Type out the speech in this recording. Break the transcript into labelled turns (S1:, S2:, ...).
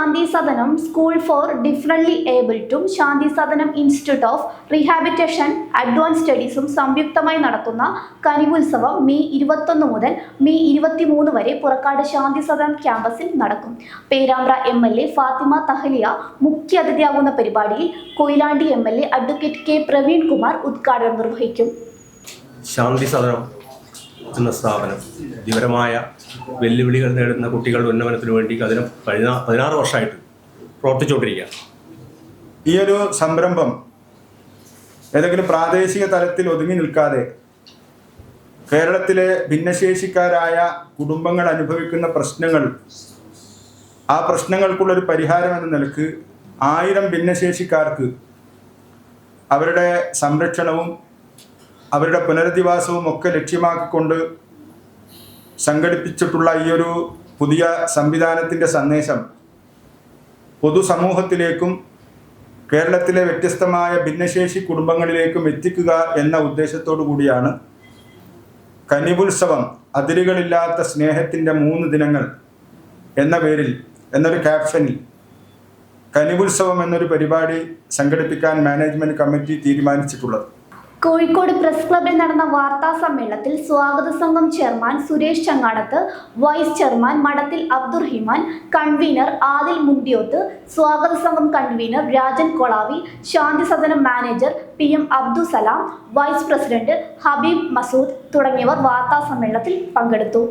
S1: Shanti Sadanam school for differently ഏബിൾഡും Shanthi Sadanam institute of rehabilitation advance സ്റ്റഡീസും സംയുക്തമായി നടത്തുന്ന കനിവുത്സവം മെയ് 21 മുതൽ മെയ് 23 വരെ പുറക്കാട് ശാന്തി സദനം ക്യാമ്പസിൽ നടക്കും. പേരാമ്പ്ര MLA ഫാത്തിമ തഹലിയ മുഖ്യ അതിഥിയാകുന്ന പരിപാടിയിൽ Koyilandy MLA advocate K. Praveen Kumar ഉദ്ഘാടനം നിർവഹിക്കും.
S2: ശാന്തി സദനം എന്ന സ്ഥാപനം വിവരമായ വെല്ലുവിളികൾ നേടുന്ന കുട്ടികളുടെ ഉന്നമനത്തിനു വേണ്ടി അതിന് 16 വർഷമായിട്ട് പ്രവർത്തിച്ചുകൊണ്ടിരിക്കുകയാണ്.
S3: ഈ ഒരു സംരംഭം ഏതെങ്കിലും പ്രാദേശിക തലത്തിൽ ഒതുങ്ങി നിൽക്കാതെ കേരളത്തിലെ ഭിന്നശേഷിക്കാരായ കുടുംബങ്ങൾ അനുഭവിക്കുന്ന പ്രശ്നങ്ങൾ, ആ പ്രശ്നങ്ങൾക്കുള്ളൊരു പരിഹാരം എന്ന നിലക്ക് 1000 ഭിന്നശേഷിക്കാർക്ക് അവരുടെ സംരക്ഷണവും അവരുടെ പുനരധിവാസവും ഒക്കെ ലക്ഷ്യമാക്കിക്കൊണ്ട് സംഘടിപ്പിച്ചിട്ടുള്ള ഈ ഒരു പുതിയ സംവിധാനത്തിൻ്റെ സന്ദേശം പൊതുസമൂഹത്തിലേക്കും കേരളത്തിലെ വ്യത്യസ്തമായ ഭിന്നശേഷി കുടുംബങ്ങളിലേക്കും എത്തിക്കുക എന്ന ഉദ്ദേശത്തോടു കൂടിയാണ് കനിവുത്സവം അതിരുകളില്ലാത്ത സ്നേഹത്തിൻ്റെ 3 ദിനങ്ങൾ എന്ന പേരിൽ എന്നൊരു ക്യാപ്ഷനിൽ കനിവുത്സവം എന്നൊരു പരിപാടി സംഘടിപ്പിക്കാൻ മാനേജ്മെൻറ്റ് കമ്മിറ്റി തീരുമാനിച്ചിട്ടുള്ളത്.
S1: കോഴിക്കോട് പ്രസ് ക്ലബിൽ നടന്ന വാർത്താ സമ്മേളനത്തിൽ സ്വാഗത സംഘം chairman Suresh Changadath, vice chairman Madathil Abdurahiman, convener Adil Mundiyoth, സ്വാഗത സംഘം convener Rajan Kolavi, Shanthi Sadanam manager PM Abdussalam, vice president Habeeb Masood തുടങ്ങിയവർ വാർത്താ സമ്മേളനത്തിൽ പങ്കെടുത്തു.